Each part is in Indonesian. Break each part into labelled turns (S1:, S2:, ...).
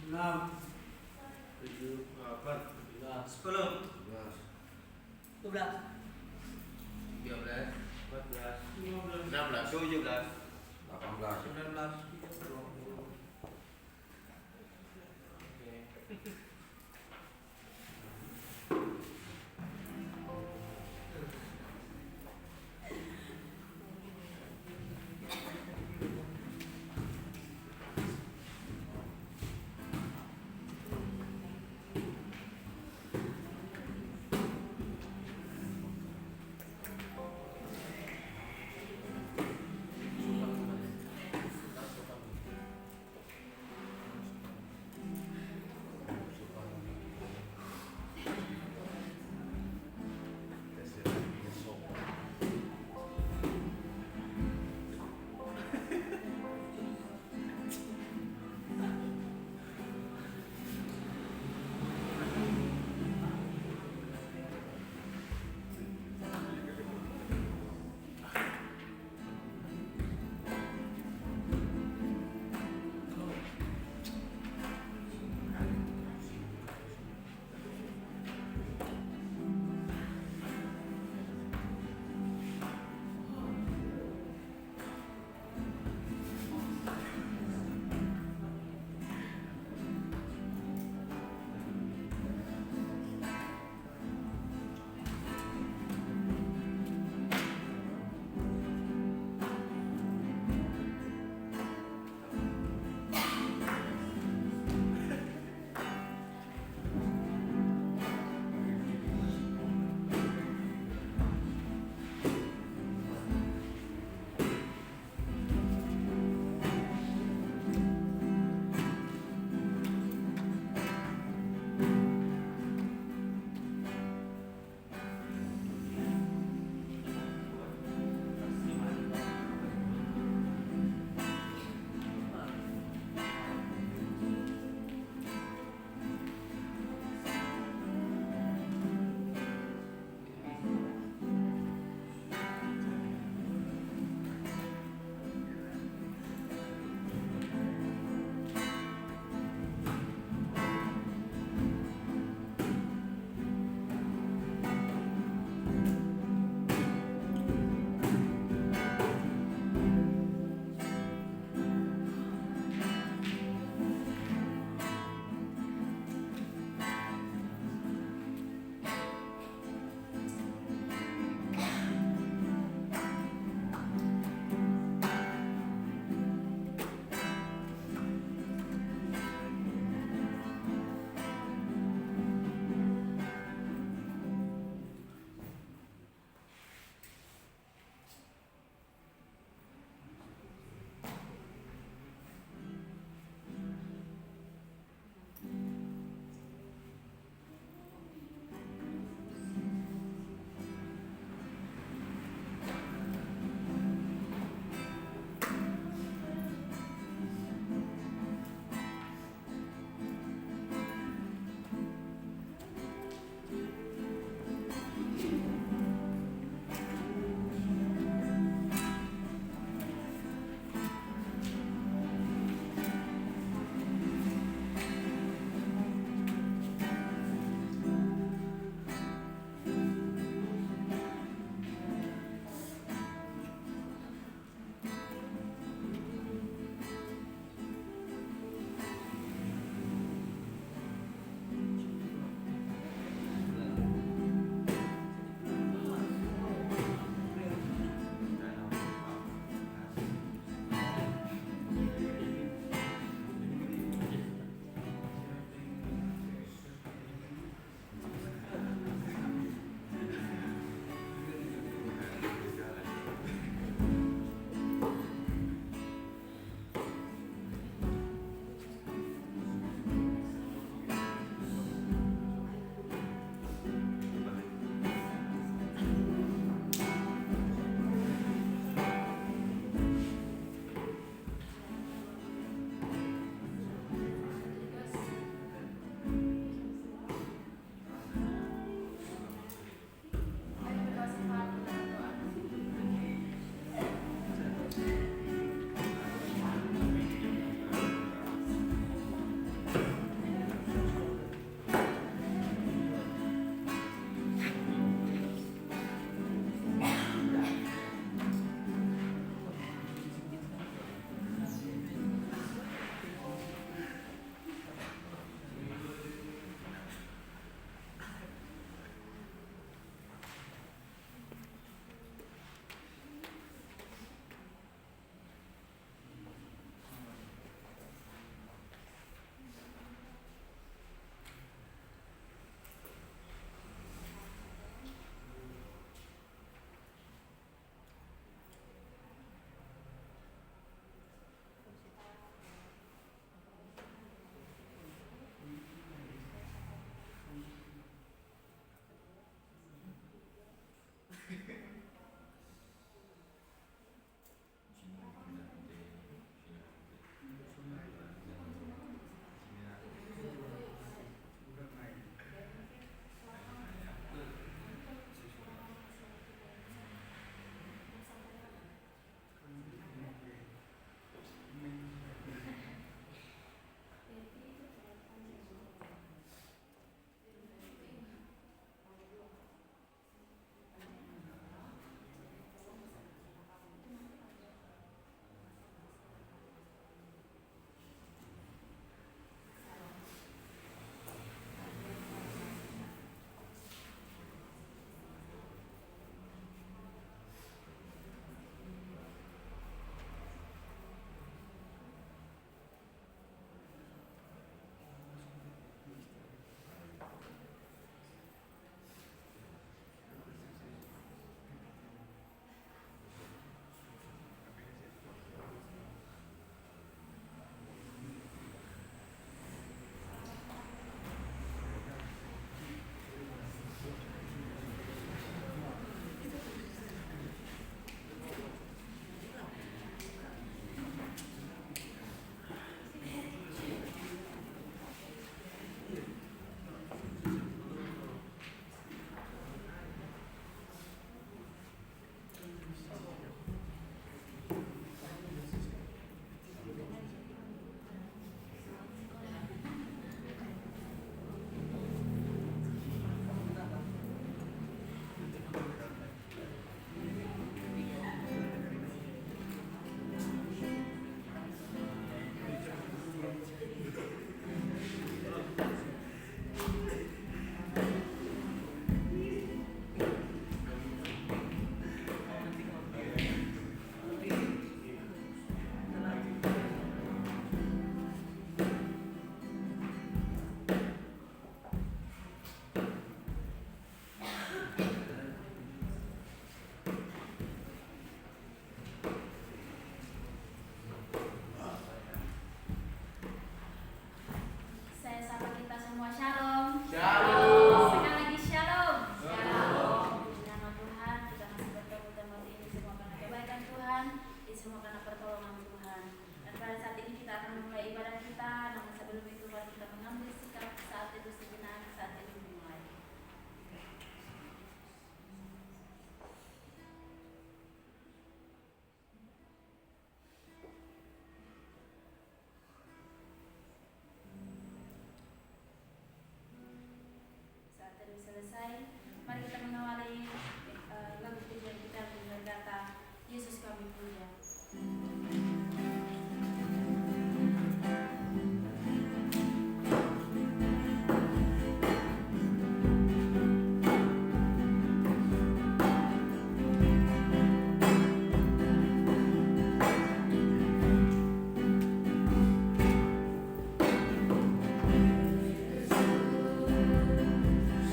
S1: 6,
S2: 7, 8,
S1: 10,
S2: 11,
S1: 12,
S2: 13, 14,
S1: 15,
S2: 16,
S3: 17,
S2: 18,
S1: 19,
S2: 20. Oke.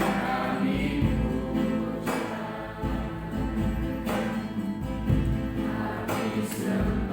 S3: Kami puja, kami sembah.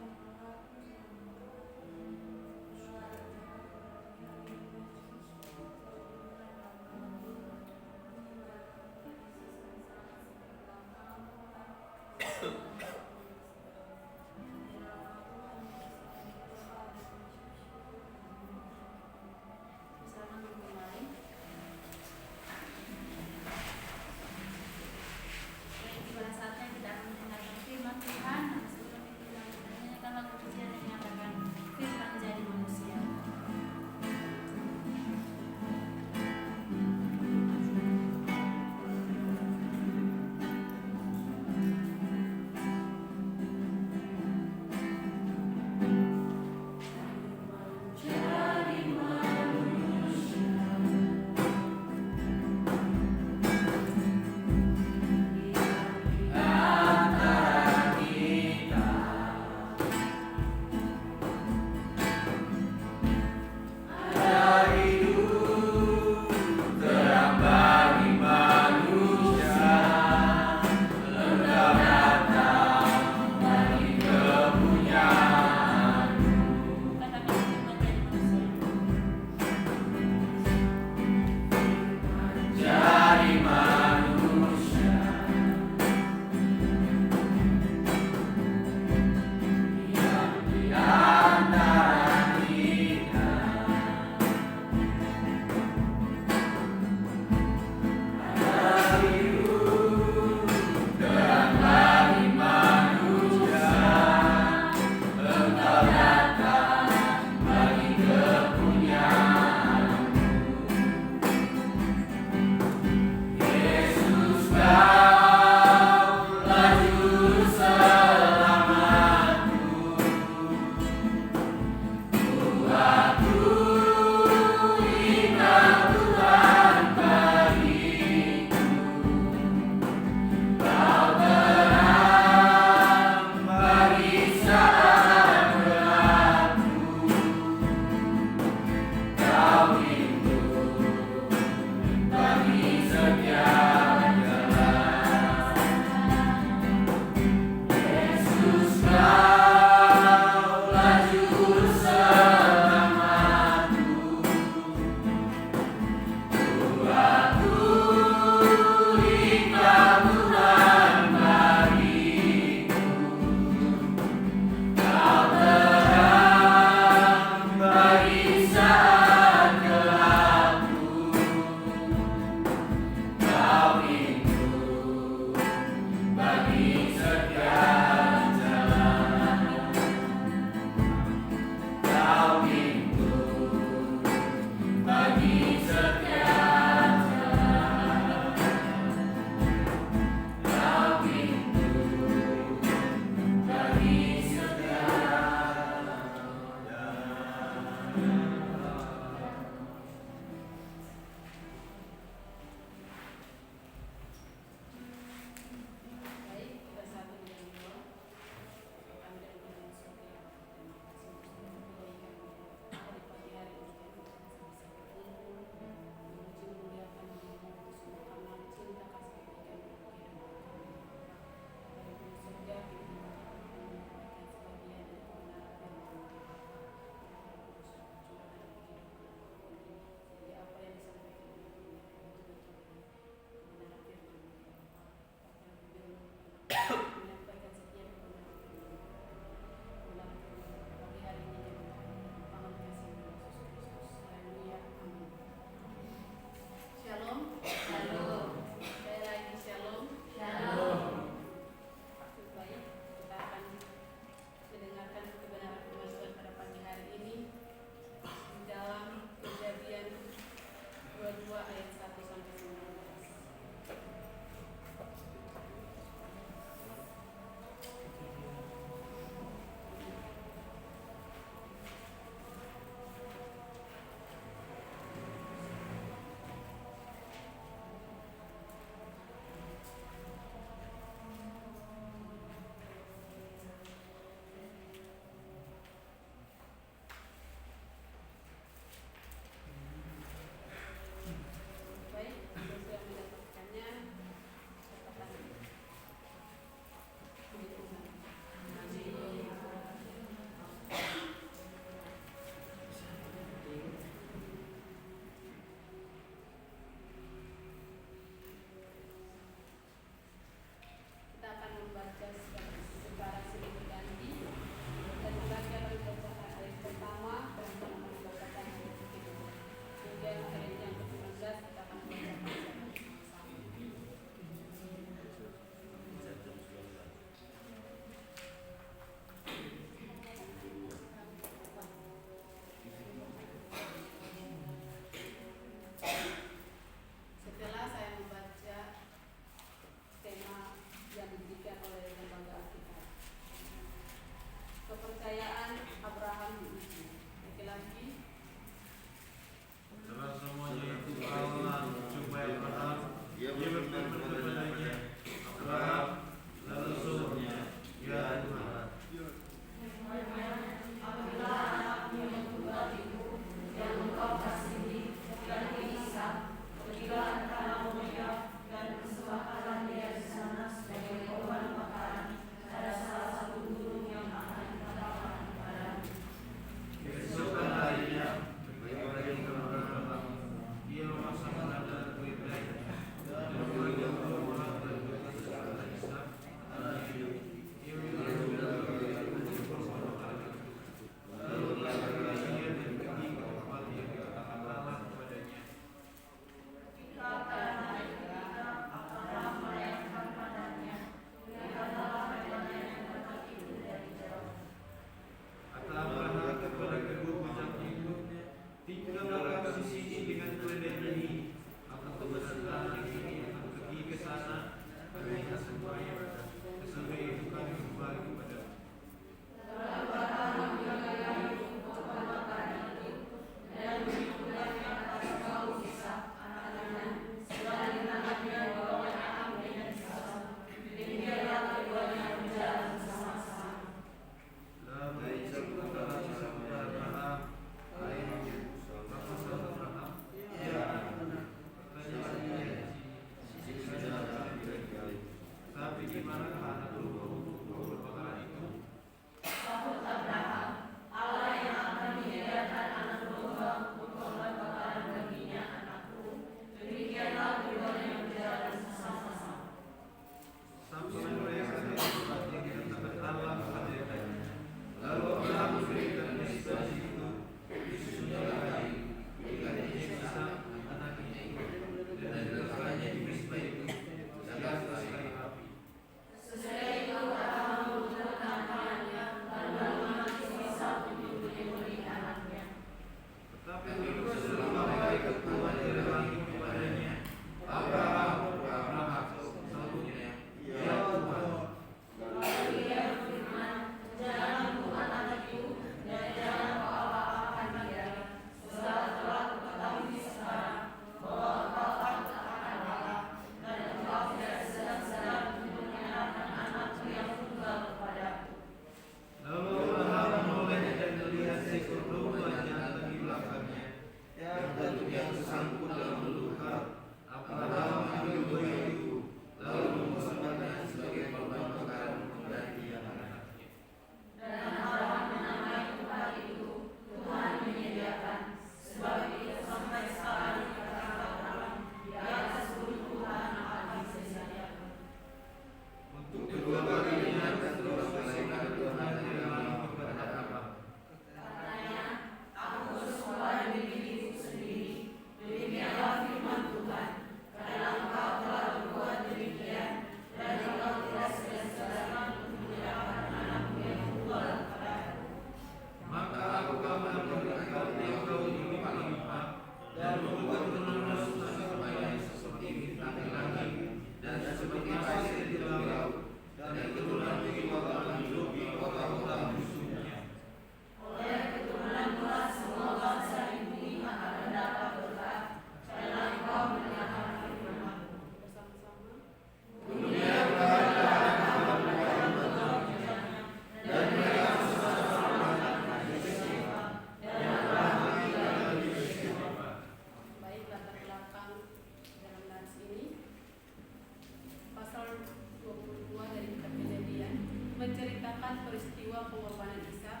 S3: peristiwa pengorbanan Ishak.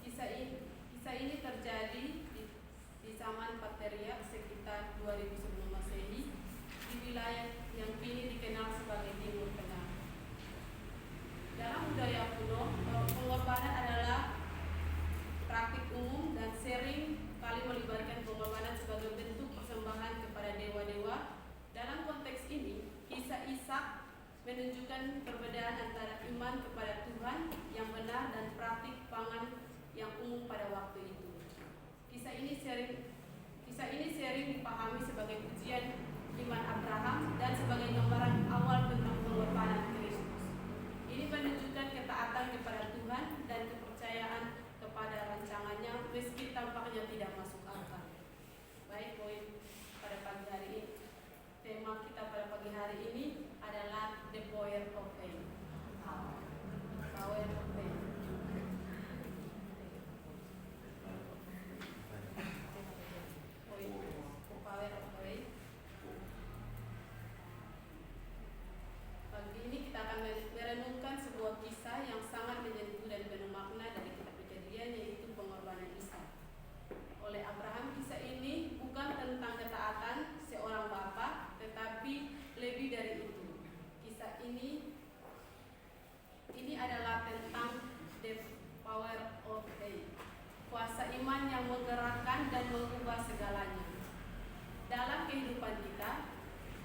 S3: Kisah ini terjadi di zaman Patriark sekitar 2000 sebelum Masehi di wilayah yang kini dikenal sebagai Timur Tengah. Dalam budaya kuno, pengorbanan adalah praktik umum dan sering kali melibatkan pengorbanan sebagai bentuk persembahan kepada dewa-dewa. Dalam konteks ini, kisah Ishak menunjukkan perbedaan antara iman kepada Tuhan yang benar dan praktik pangan yang umum pada waktu itu. Kisah ini sering dipahami sebagai ujian iman Abraham dan sebagai gambaran awal tentang pengorbanan Kristus. Ini menunjukkan ketaatan kepada Tuhan dan kepercayaan kepada rancangannya meski tampaknya tidak masuk akal. Baik, poin pada pagi hari ini. Tema kita pada pagi hari ini adalah the power of faith. Power of faith. Power of faith. Pagi ini kita akan merenungkan sebuah kisah yang sangat menyentuh dan penuh makna dari kitab Kejadian, yaitu pengorbanan Ishak oleh Abraham. Kisah ini bukan tentang ketaatan seorang bapa, tetapi lebih dari itu. Kisah ini adalah tentang the power of faith, kuasa iman yang menggerakkan dan mengubah segalanya. Dalam kehidupan kita,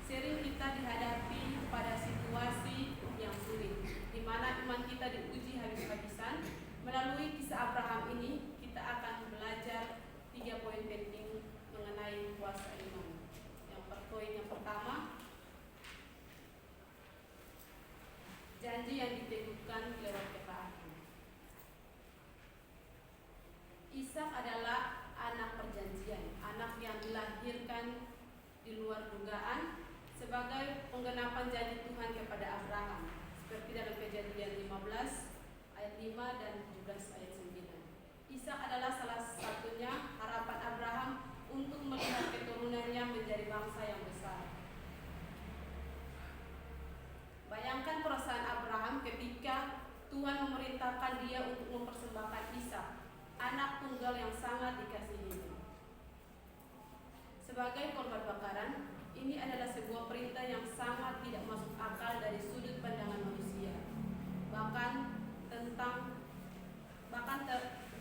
S3: sering kita dihadapi pada situasi yang sulit, di mana iman kita diuji habis-habisan. Melalui kisah Abraham ini, kita akan belajar 3 poin penting mengenai kuasa iman. Yang pertama, janji yang diteguhkan lewat ketaatan. Ishak adalah anak perjanjian, anak yang dilahirkan di luar dugaan sebagai penggenapan janji Tuhan kepada Abraham, seperti dalam Kejadian 15 ayat 5 dan 17 ayat 9. Ishak adalah salah satunya harapan Abraham untuk melihat keturunannya menjadi bangsa yang besar. Bayangkan perasaan Abraham ketika Tuhan memerintahkan dia untuk mempersembahkan Ishak, anak tunggal yang sangat dikasihinya, sebagai korban bakaran. Ini adalah sebuah perintah yang sangat tidak masuk akal dari sudut pandangan manusia, bahkan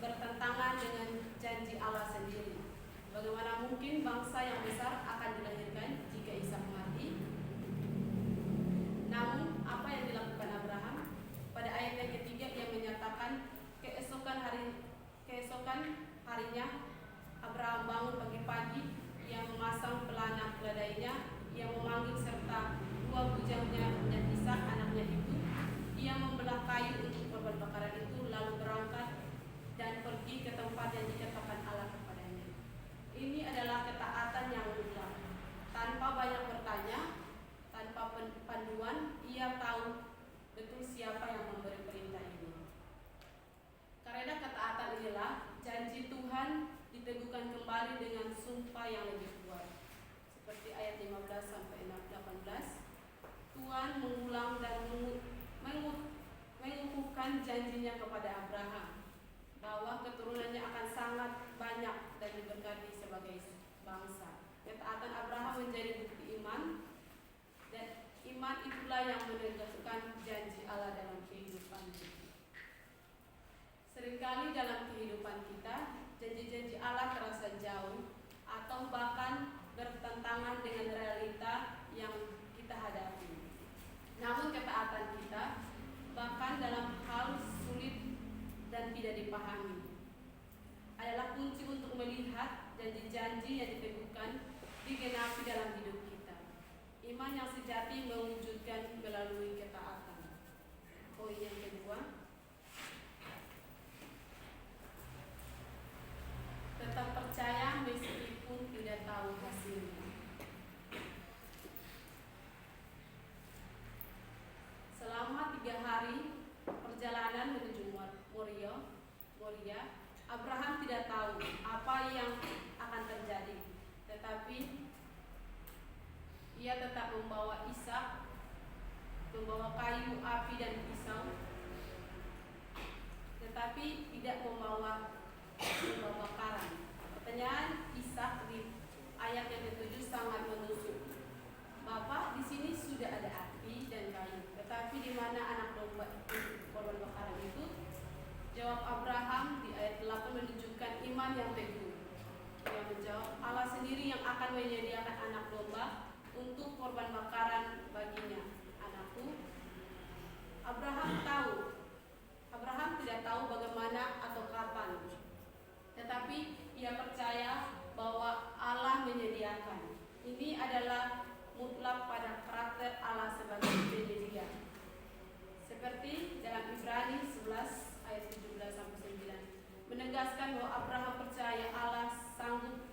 S3: bertentangan dengan janji Allah sendiri. Bagaimana mungkin bangsa yang besar akan dilahirkan jika Ishak mati? Namun, apa yang dilakukan Abraham? Pada ayat yang ketiga, ia menyatakan keesokan harinya Abraham bangun pagi-pagi, ia memasang pelana keledainya, ia memanggil serta 2 bujangnya dan Ishak anaknya itu. Ia membelah kayu untuk korban bakaran itu, lalu berangkat dan pergi ke tempat yang dikatakan Allah kepadanya. Ini adalah ketaatan yang mutlak. Tanpa banyak bertanya, tanpa panduan, ia tahu betul siapa yang memberi perintah ini. Karena ketaatan inilah janji Tuhan diteguhkan kembali dengan sumpah yang lebih kuat. Seperti ayat 15 sampai 18, Tuhan mengulang dan mengukuhkan janjinya kepada Abraham bahwa keturunannya akan sangat banyak dan diberkati sebagai bangsa. Ketaatan Abraham menjadi bukti iman, dan iman itulah yang menegaskan janji Allah dalam kehidupan kita. Seringkali dalam kehidupan kita, janji-janji Allah terasa jauh atau bahkan bertentangan dengan realita yang kita hadapi. Namun ketaatan kita, bahkan dalam hal sulit dan tidak dipahami, adalah kunci untuk melihat janji-janji yang diteguhkan digenapi dalam hidup kita. Iman yang sejati mewujudkan melalui ketaatan. Poin yang kedua, tetap percaya meskipun tidak tahu hasilnya. Selama 3 hari perjalanan menuju Moria, Abraham tidak tahu apa yang akan terjadi, tetapi ia tetap membawa Ishak, membawa kayu, api dan pisau. tetapi tidak membawa bakaran. Pertanyaan Ishak di ayat yang ke-7 sangat menusuk. Bapak, di sini sudah ada api dan kayu, tetapi di mana anak domba itu korban bakaran itu? Jawab Abraham di ayat 8 menunjukkan iman yang teguh. Dia menjawab, Allah sendiri yang akan menyediakan anak domba untuk korban bakaran baginya. Anakku, Abraham tidak tahu bagaimana atau kapan, tetapi ia percaya bahwa Allah menyediakan. Ini adalah mutlak pada karakter Allah sebagai penyedia. Seperti dalam Ibrani 11 ayat 17-9 menegaskan bahwa Abraham percaya Allah sanggup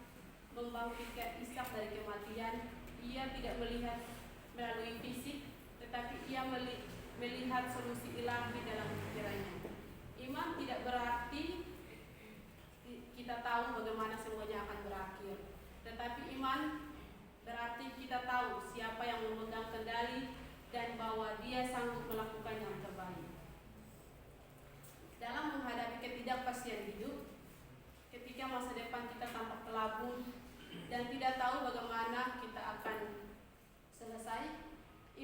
S3: membangkitkan Ishak dari kematian. Ia tidak melihat melalui fisik, tetapi ia melihat solusi ilahi dalam pikirannya. Iman tidak berarti kita tahu bagaimana semuanya akan berakhir, tetapi iman berarti kita tahu siapa yang memegang kendali dan bahwa Dia sanggup melakukan yang terbaik. Dalam menghadapi ketidakpastian hidup, ketika masa depan kita tampak kelabu dan tidak tahu bagaimana kita akan selesai,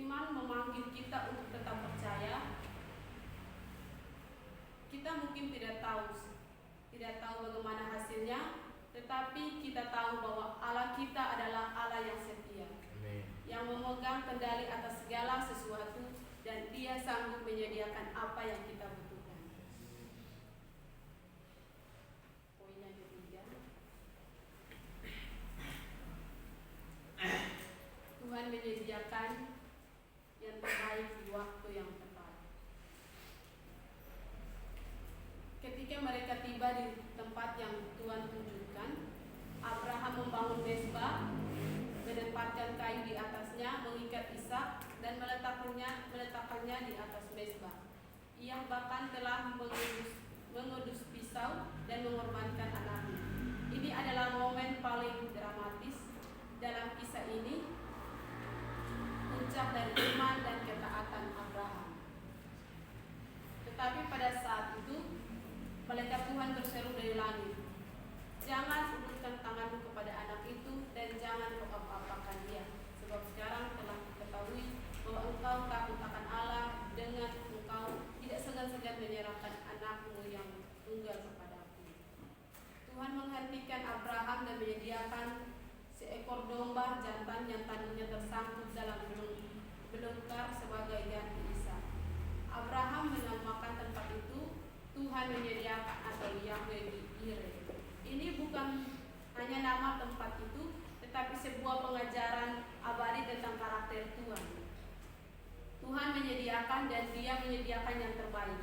S3: iman memanggil kita untuk tetap percaya. Kita mungkin tidak tahu bagaimana hasilnya, tetapi kita tahu bahwa Allah kita adalah Allah yang setia, yang memegang kendali atas segala sesuatu, dan Dia sanggup menyediakan apa yang kita butuhkan. Poin yang ketiga, Tuhan menyediakan yang terbaik di waktu yang tepat. Ketika mereka tiba di tempat yang Tuhan tunjukkan, Abraham membangun mezbah, menempatkan kayu di atasnya, mengikat Ishak dan meletakkannya di atas mezbah. Ia bahkan telah mengudus pisau dan mengorbankan anaknya. Ini adalah momen paling dramatis dalam kisah ini, puncak dari iman dan ketaatan Abraham. Tetapi pada saat itu, malaikat Tuhan berseru dari langit, "Jangan ulurkan tanganmu kepada anak itu dan jangan kau apa-apakan dia, sebab sekarang telah diketahui bahwa engkau takut akan Allah dengan engkau tidak segan-segan menyerahkan anakmu yang tunggal kepadaku." Tuhan menghentikan Abraham dan menyediakan seekor domba jantan yang tadinya tersangkut dalam belengkar sebagai ganti Ishak. Abraham menamakan tempat itu Tuhan menyediakan atau Yahweh Jireh. Ini bukan hanya nama tempat itu, tetapi sebuah pengajaran abadi tentang karakter Tuhan. Tuhan menyediakan dan Dia menyediakan yang terbaik,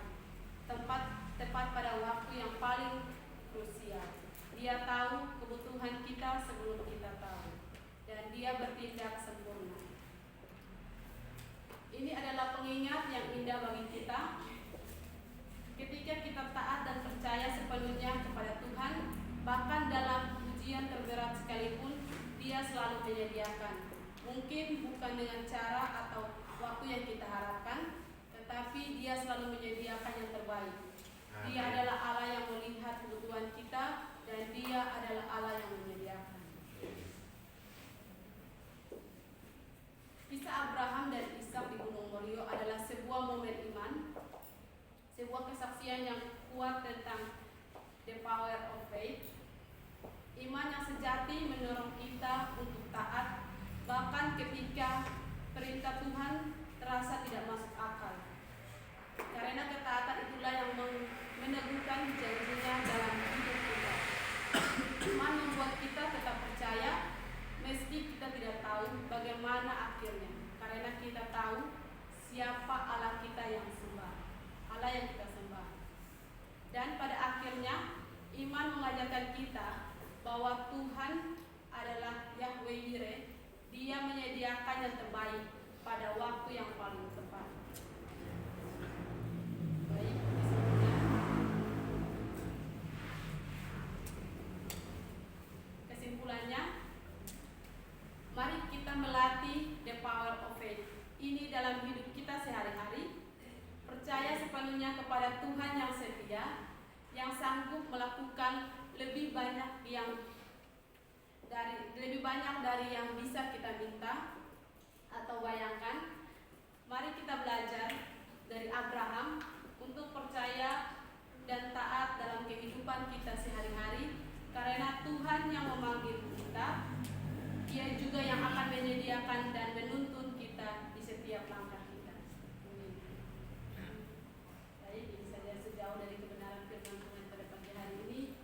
S3: tepat pada waktu yang paling krusial. Dia tahu kebutuhan kita sebelum kita tahu, dan Dia bertindak sempurna. Ini adalah pengingat yang indah bagi kita. Ketika kita taat dan percaya sepenuhnya kepada Tuhan, bahkan dalam ujian terberat sekalipun, Dia selalu menyediakan. Mungkin bukan dengan cara atau waktu yang kita harapkan, tetapi Dia selalu menyediakan yang terbaik. Dia adalah Allah yang melihat kebutuhan kita, dan Dia adalah Allah yang menyediakan. Kisah Abraham dan Ishak di Gunung Moria adalah sebuah momen iman, sebuah kesaksian yang kuat tentang the power of faith. Iman yang sejati mendorong kita untuk taat, bahkan ketika perintah Tuhan terasa tidak masuk akal. Karena ketaatan itulah yang meneguhkan janjinya dalam hidup kita. Iman membuat kita tetap percaya meski kita tidak tahu bagaimana akhirnya, karena kita tahu siapa Allah kita yang kita sembah. Dan pada akhirnya iman mengajarkan kita bahwa Tuhan adalah Yahweh Jireh. Dia menyediakan yang terbaik pada waktu yang paling tepat. Baik, kesimpulannya, mari kita melatih the power of faith ini dalam hidup kita sehari-hari. Percaya sepenuhnya sepenuhnya kepada Tuhan yang setia, yang sanggup melakukan lebih banyak dari yang bisa kita minta atau bayangkan. Mari kita belajar dari Abraham untuk percaya dan taat dalam kehidupan kita sehari-hari, karena Tuhan yang memanggil kita, Dia juga yang akan menyediakan dan menuntun kita di setiap langkah kita. Amin. Baik, ini saja sejauh dari kebenaran firman Tuhan pada pagi hari ini.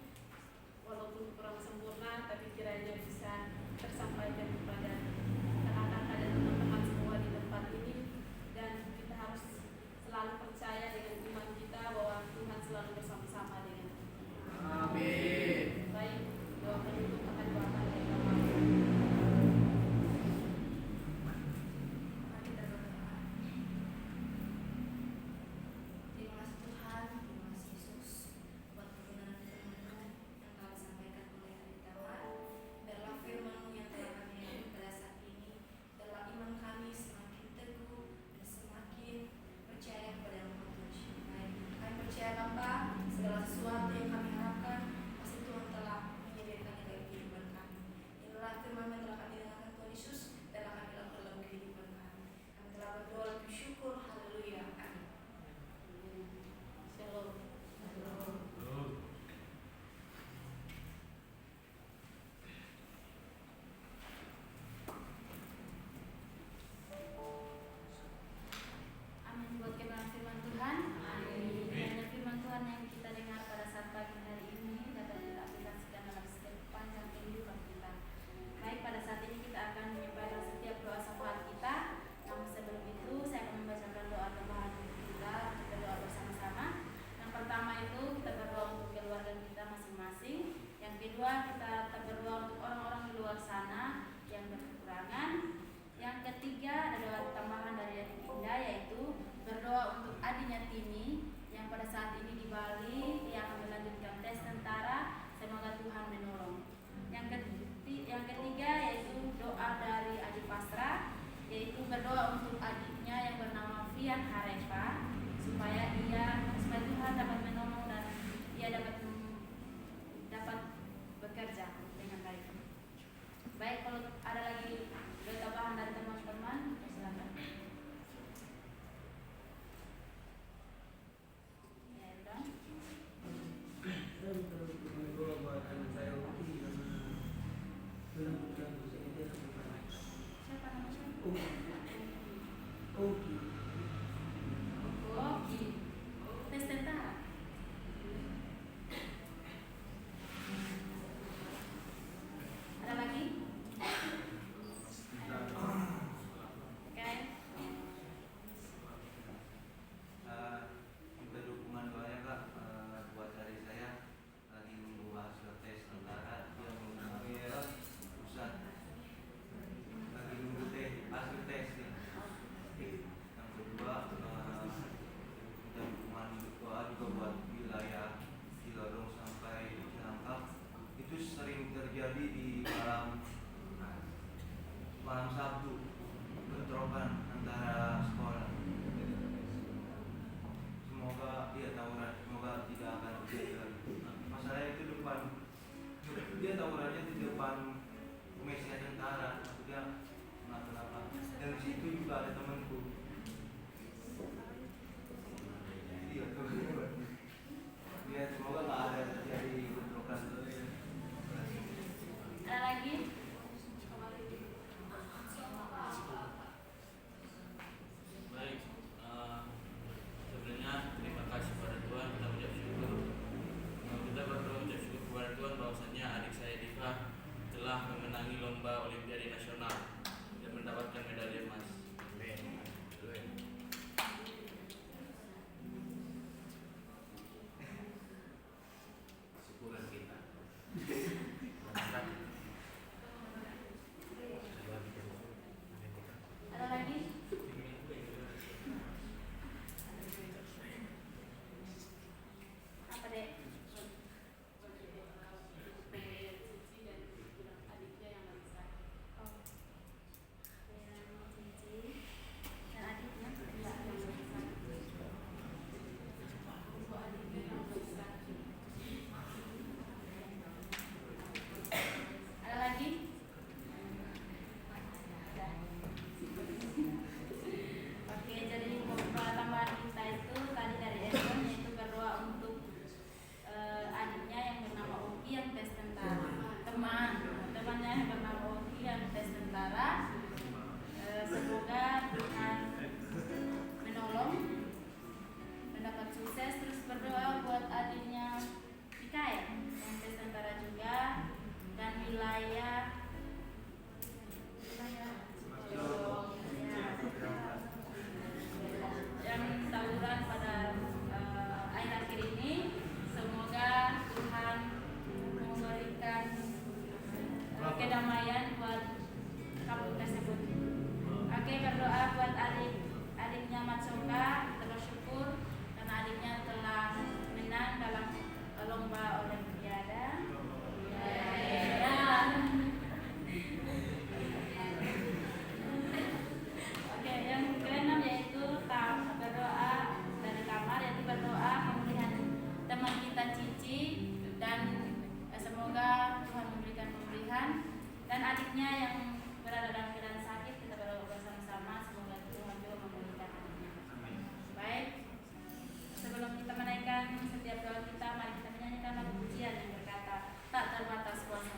S3: Walaupun kurang sempurna, tapi kiranya bisa tersampaikan kepada kakak-kakak dan teman-teman semua di tempat ini. Dan kita harus selalu percaya dengan iman kita bahwa Tuhan selalu bersama-sama dengan kita.
S2: Amin.
S3: Baik, doa penutup akan doakan dari Bapak.
S4: Mari kita berdoa. Terima kasih Tuhan, terima kasih Yesus buat kebenaran firman-Mu yang kami sampaikan mulai hari pertama. Biarlah firman-Mu yang telah kami lalui pada saat ini, biarlah iman kami semakin teguh dan semakin percaya kepada Tuhan Yesus. Baik, kami percaya Bapa, segala sesuatu yang kami harapkan pasti Tuhan telah menyediakannya dalam kehidupan kami. Inilah firman yang telah kami dengarkan Tuhan Yesus dan akan kami lakukan dalam kehidupan kami. Kami telah berdoa dan bersyukur. Haleluya. Amin.
S3: Shalom.
S4: Amin buat kebenaran firman Tuhan. Amin. Kiranya firman Tuhan yang kita dengar pada saat pagi hari ini dapat kita aplikasikan dalam sepanjang kehidupan kita. Baik, pada saat ini kita akan menyampaikan setiap doa syafaat kita. Namun sebelum itu saya akan membacakan doa tambahan kita berdoa bersama-sama. Yang pertama itu kita berdoa untuk keluarga kita masing-masing. Yang kedua kita berdoa untuk orang-orang di luar sana yang berkekurangan. Yang ketiga ada doa tambahan dari adik Indah, yaitu berdoa untuk adiknya Tini yang pada saat ini di Bali, yang akan melanjutkan tes tentara. Semoga Tuhan menolong. Yang ketiga yaitu doa dari adik Pastra, yaitu berdoa untuk adiknya yang bernama Fian Harepa supaya Tuhan dapat menolong dan ia dapat bekerja dengan baik. Baik, kalau ada lagi doa tambahan dari teman-teman, silakan. Ya, udah.
S2: Dan berdoa buat anak saya Uki yang melanjutkan usaha dia sampai
S4: Siapa namanya?
S2: Uki.
S4: Oke. Tes tentara. Ada lagi? Oke.
S1: Minta dukungan doanya Kak, buat dari saya lagi nunggu hasil tes tentara, dia mau pusat lagi nunggu hasil tes nih. Yang kedua minta dukungan doa juga buat wilayah Cilodong sampai Cilangkap. Itu sering terjadi di malam Sabtu, bentrokan antara sekolah. Semoga semoga tidak akan terjadi lagi. Masalahnya itu dia tawurannya di depan mesnya tentara, dia kenapa. Dan di situ juga ada temanku. Iya tuh. Dia semoga nggak ada terjadi bentrokan.
S4: Ada lagi? adiknya Matsoka kita bersyukur karena adiknya telah menang dalam lomba Olimpiade. Oke, yang keenam yaitu berdoa dari kamar, yaitu berdoa pemulihan teman kita Cici dan semoga Tuhan memberikan pemulihan, dan adiknya yang berada dalam keadaan sakit kita berdoa bersama-sama semoga Tuhan juga memulihkan adiknya. Baik, sebelum kita menaikkan setiap doa kita, mari kita menyanyikan lagu pujian yang berkata tak terbatas kuasa-Mu.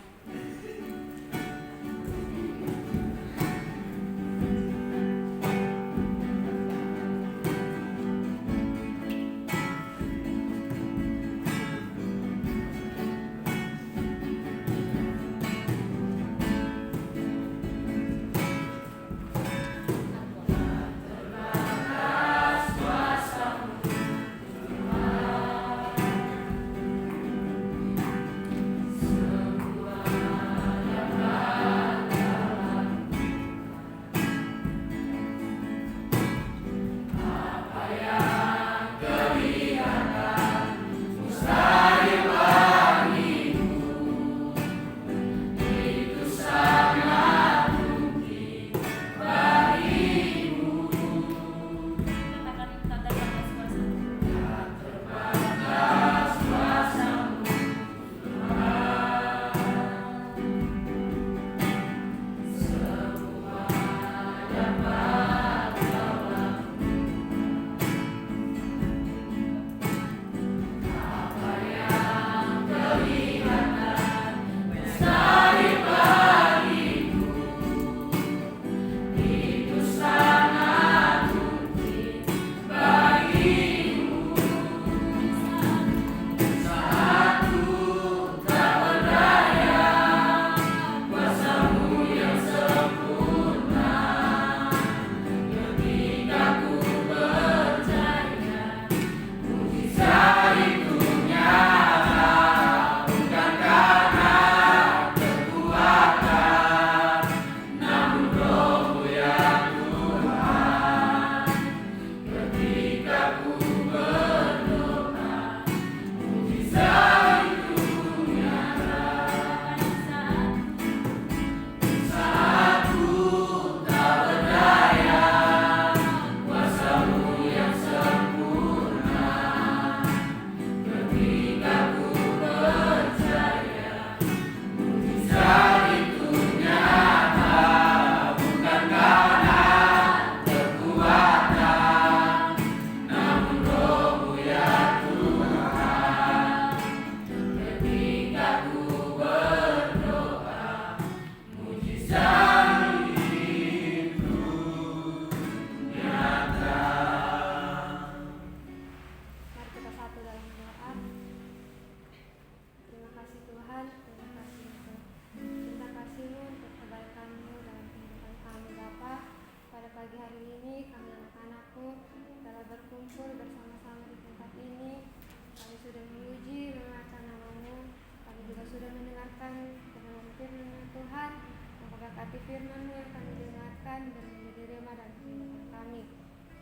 S5: Firman-Mu yang kami dengarkan dan menjadi rema dan kehidupan kami.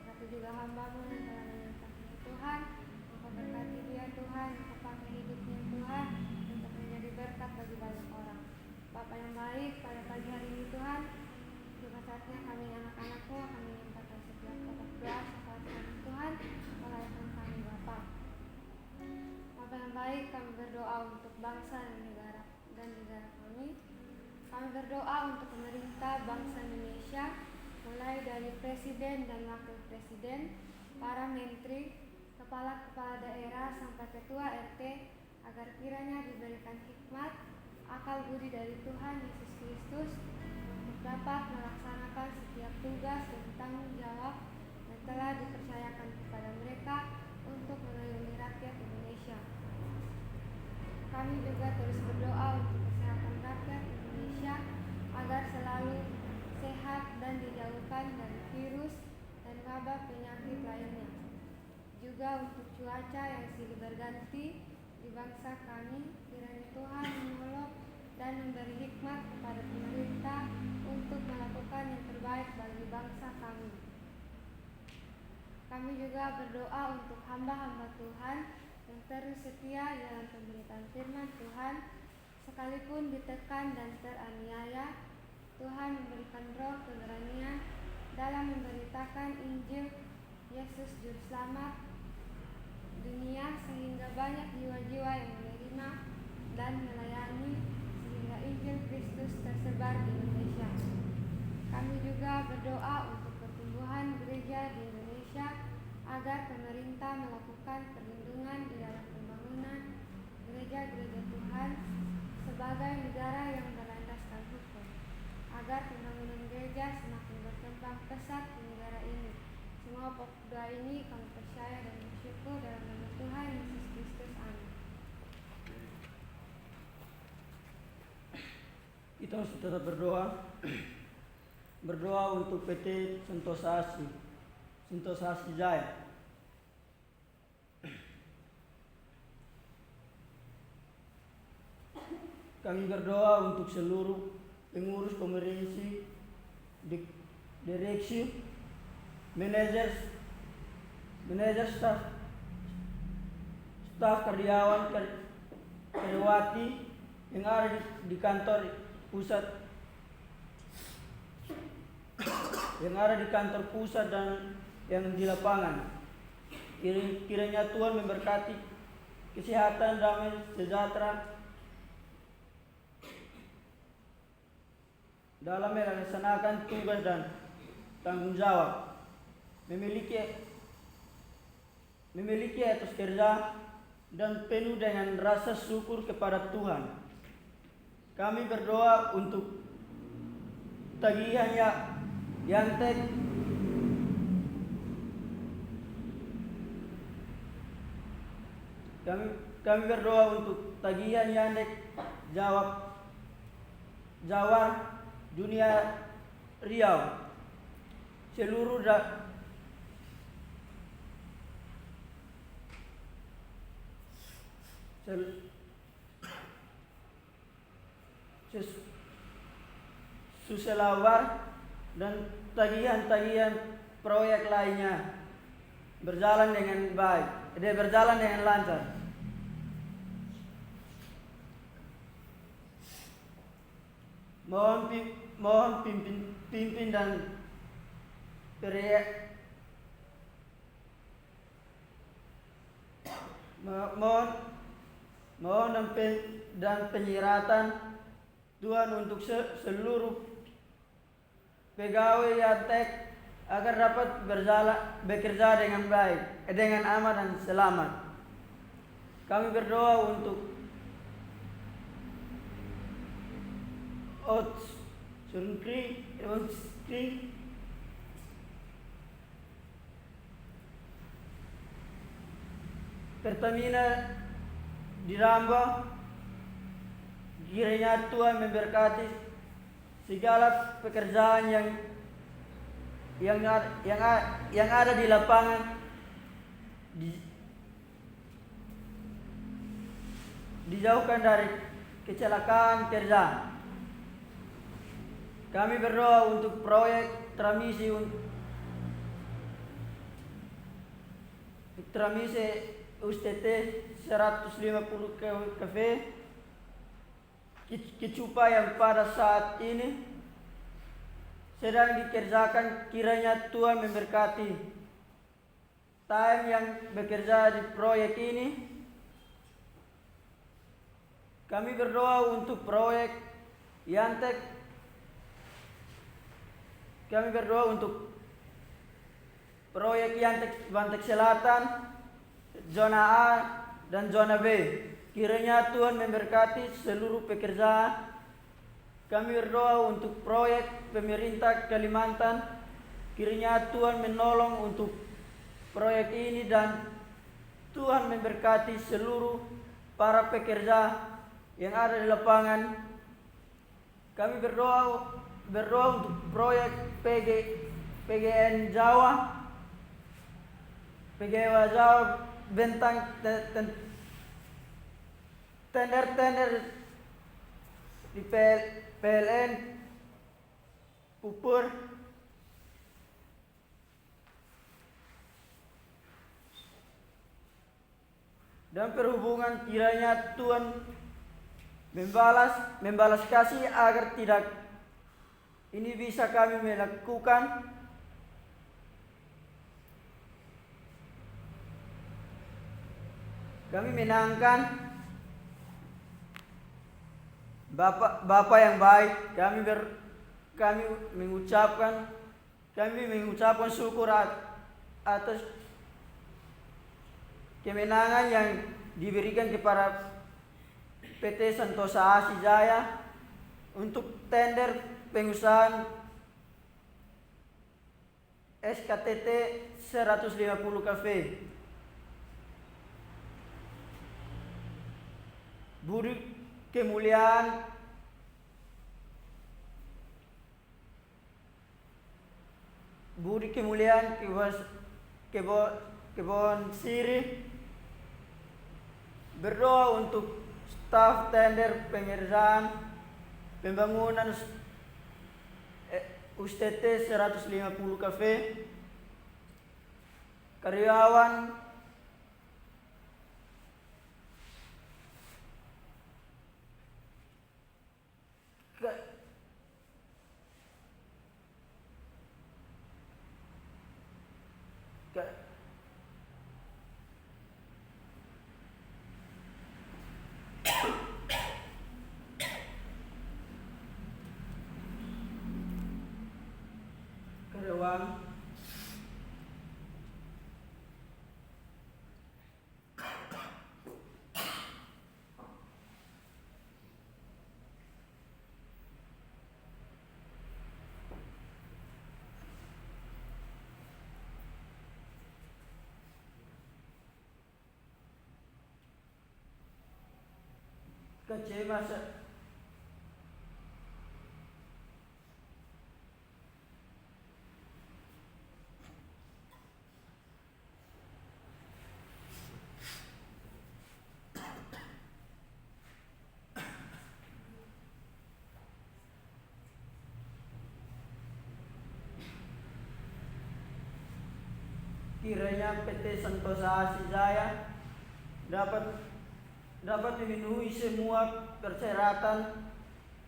S5: Ratu juga hamba-Mu yang telah menyertakan Tuhan, Engkau berkati dia Tuhan, Engkau pakai hidupnya Tuhan untuk menjadi berkat bagi banyak orang. Bapa yang baik, pada pagi hari ini Tuhan, juga saatnya kami anak-anak-Mu kami menyatakan setiap kotak doa syafaat kami Tuhan, melayakkan kami Bapa. Bapa yang baik, kami berdoa untuk bangsa dan negara kami. Kami berdoa untuk pemerintah bangsa Indonesia, mulai dari Presiden dan Wakil Presiden, para menteri, kepala-kepala daerah, sampai ketua RT, agar kiranya diberikan hikmat, akal budi dari Tuhan Yesus Kristus, untuk dapat melaksanakan setiap tugas dan tanggung jawab yang telah dipercayakan kepada mereka untuk mengayomi rakyat Indonesia. Kami juga terus berdoa untuk kesehatan rakyat Indonesia agar selalu sehat dan dijauhkan dari virus dan wabah penyakit lainnya. Juga untuk cuaca yang silih berganti di bangsa kami, kiranya Tuhan menolong dan memberi hikmat kepada pemerintah untuk melakukan yang terbaik bagi bangsa kami. Kami juga berdoa untuk hamba-hamba Tuhan yang terus setia dalam pemberitaan firman Tuhan, sekalipun ditekan dan teraniaya. Tuhan memberikan roh keberanian dalam memberitakan Injil Yesus Juru Selamat dunia, sehingga banyak jiwa-jiwa yang menerima dan melayani, sehingga Injil Kristus tersebar di Indonesia. Kami juga berdoa untuk pertumbuhan gereja di Indonesia, agar pemerintah melakukan perlindungan di dalam pembangunan gereja-gereja Tuhan sebagai negara yang berlandaskan hukum, agar pembangunan gereja semakin berkembang pesat di negara ini. Semua pokok doa ini kami percaya dan bersyukur dalam nama Tuhan Yesus Kristus. Amin.
S2: Kita harus tetap berdoa. Berdoa untuk PT Sentosa Asih Jaya. Kami berdoa untuk seluruh pengurus komersi, direksi, manajer staf karyawan, karyawati yang ada di kantor pusat, dan yang di lapangan. Kiranya Tuhan memberkati kesehatan, damai, sejahtera dalam melaksanakan tugas dan tanggung jawab, memiliki etos kerja dan penuh dengan rasa syukur kepada Tuhan. Kami berdoa untuk tagihannya yang kami berdoa untuk tagihan Yandek Jawar Dunia Riau seluruh Suselawar dan tagihan-tagihan proyek lainnya berjalan dengan baik, berjalan dengan lancar. Mohon pimpin dan mohon dan penyeratan Tuhan untuk seluruh pegawai Yantek agar dapat bekerja dengan baik, dengan aman dan selamat. Kami berdoa untuk Pertamina di Rambau. Kiranya Tuhan memberkati segala pekerjaan yang ada di lapangan, dijauhkan dari kecelakaan kerja. Kami berdoa untuk proyek transmisi USTT 150 kV Kicupa yang pada saat ini sedang dikerjakan. Kiranya Tuhan memberkati tim yang bekerja di proyek ini. Kami berdoa untuk proyek Yantek. Kami berdoa untuk proyek Yantek Bantek Selatan, zona A dan zona B. Kiranya Tuhan memberkati seluruh pekerjaan. Kami berdoa untuk proyek pemerintah Kalimantan. Kiranya Tuhan menolong untuk proyek ini dan Tuhan memberkati seluruh para pekerja yang ada di lapangan. Kami berdoa untuk proyek PGN Jawa, bentang tender di PLN Pupur. dan perhubungan, kiranya Tuhan membalas kasih agar tidak ini bisa kami melakukan. Kami menangkan Bapa yang baik. Kami mengucapkan syukur atas kemenangan yang diberikan kepada PT Santosa Asi Jaya untuk tender pengusahaan SKTT 150 Cafe. Budi kemuliaan Kebon Siri berdoa untuk staf tender pengerjaan pembangunan USTT 150 Cafe, karyawan karyawan kecewa kiranya PT Santosa Asi Jaya dapat memenuhi semua persyaratan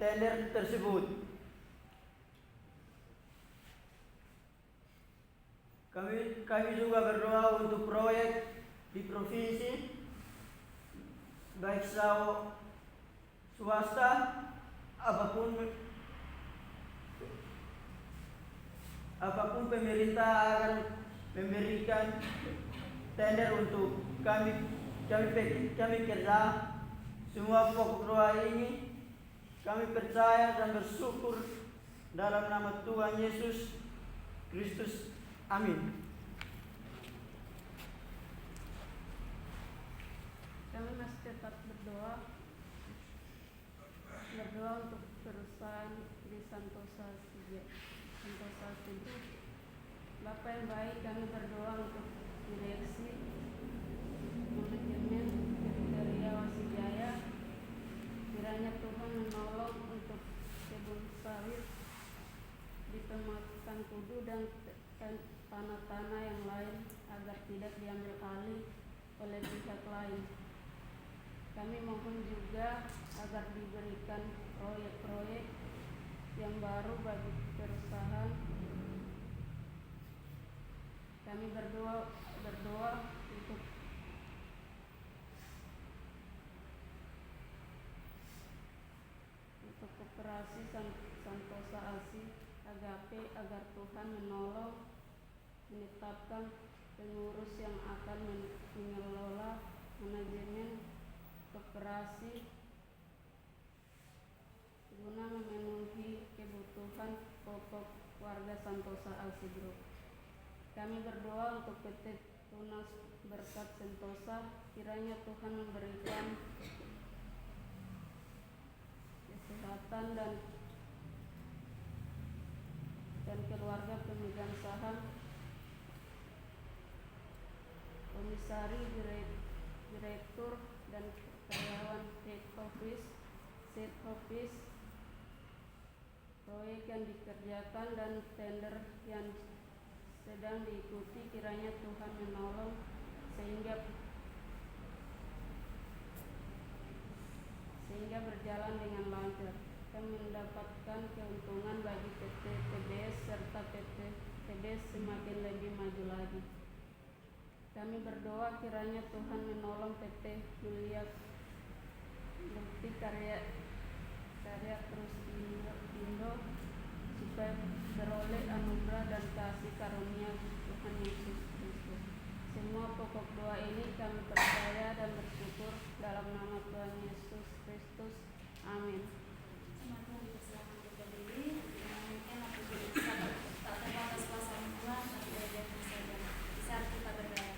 S2: tender tersebut. Kami juga berdoa untuk proyek di provinsi, baik swasta apapun pemerintah akan memberikan tender untuk kami kerja. Semua pokok doa ini kami percaya dan bersyukur dalam nama Tuhan Yesus Kristus. Amin.
S3: Kami masih tetap berdoa untuk perusahaan di Santosa Sibu. Bapak yang baik, kami berdoa untuk direksi, manajemen dari Wasijaya. Kiranya Tuhan menolong untuk kebun sawit di Pematang Kudu dan tanah-tanah yang lain agar tidak diambil alih oleh pihak lain. Kami mohon juga agar diberikan proyek-proyek yang baru bagi perusahaan. Kami berdoa untuk koperasi Santosa Asi Agape agar Tuhan menolong menetapkan pengurus yang akan mengelola manajemen koperasi guna memenuhi kebutuhan pokok warga Santosa Asi Group. Kami berdoa untuk PT Tunas Berkat Sentosa, kiranya Tuhan memberikan kesehatan dan keluarga pemegang saham, komisari, direktur dan karyawan head office, proyek yang dikerjakan dan tender yang sedang diikuti. Kiranya Tuhan menolong sehingga sehingga berjalan dengan lancar. Kami mendapatkan keuntungan bagi PT TBS serta PT TBS semakin lebih maju lagi. Kami berdoa kiranya Tuhan menolong PT Mulia Bukti Karya Terus Indo supaya beroleh anugerah dan kasih karunia Tuhan Yesus Kristus. Semua pokok doa ini kami percaya dan bersyukur dalam nama Tuhan Yesus Kristus. Amin.
S4: Semua Tuhan dipersilakan untuk berdiri. Mungkin waktu kita tak terbatas kuasa Tuhan, tapi belajar saja. Saat kita berdoa.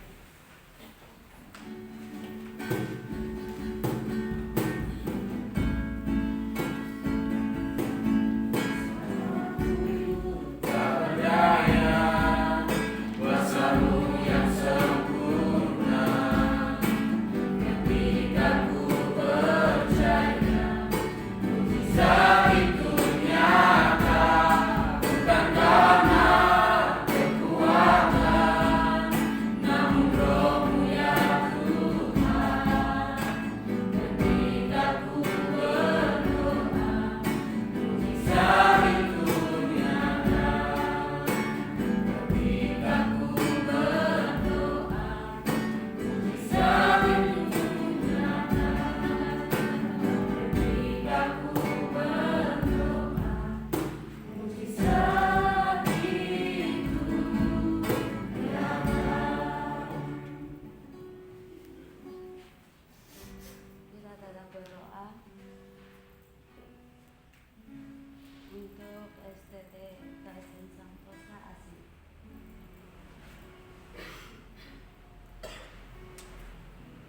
S4: Kita tetap berdoa untuk STT KSN Santosa ASI.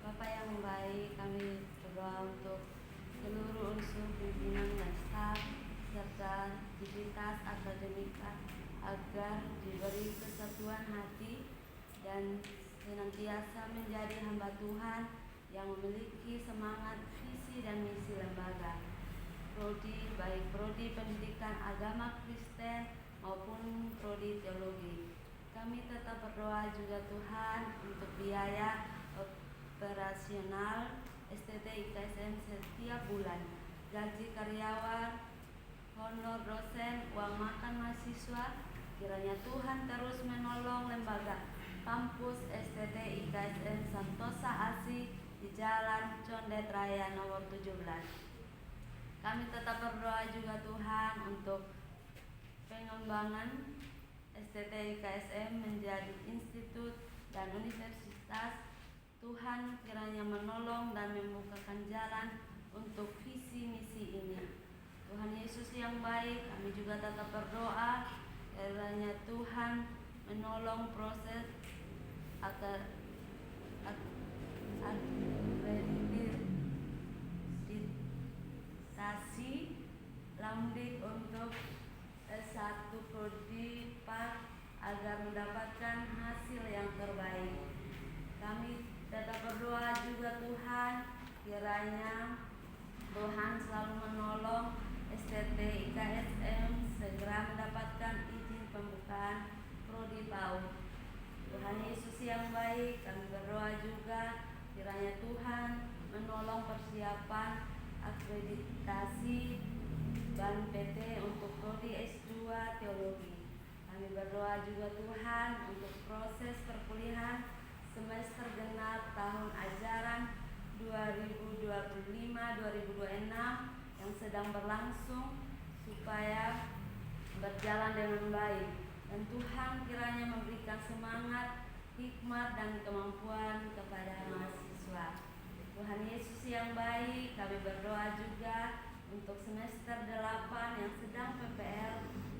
S4: Bapak yang baik, kami berdoa untuk seluruh unsur pimpinan dan staf serta aktivitas akademika agar diberi kesatuan hati dan senantiasa menjadi hamba Tuhan yang memiliki semangat visi dan misi lembaga. Prodi, baik prodi pendidikan agama Kristen maupun prodi teologi. Kami tetap berdoa juga Tuhan untuk biaya operasional STT IKSN setiap bulan, gaji karyawan, honor dosen, uang makan mahasiswa. Kiranya Tuhan terus menolong lembaga kampus STT IKSN Santosa ASI di Jalan Condet Raya nomor 17. Kami tetap berdoa juga Tuhan untuk pengembangan STT IKSM menjadi institut dan universitas. Tuhan kiranya menolong dan membukakan jalan untuk visi misi ini. Tuhan Yesus yang baik, kami juga tetap berdoa kiranya Tuhan menolong proses akreditasi Lamdik untuk S1 Prodi PAK agar mendapatkan hasil yang terbaik. Kami tetap berdoa juga Tuhan kiranya Tuhan selalu menolong STT IKSM segera mendapatkan izin pembukaan Prodi PAUD. Tuhan Yesus yang baik, kami berdoa juga kiranya Tuhan menolong persiapan akreditasi dan PT untuk Prodi S2 Teologi. Kami berdoa juga Tuhan untuk proses perkuliahan semester genap tahun ajaran 2025-2026 yang sedang berlangsung supaya berjalan dengan baik. Dan Tuhan kiranya memberikan semangat, hikmat dan kemampuan kepada mahasiswa. Tuhan Yesus yang baik, kami berdoa juga untuk semester 8 yang sedang PPL.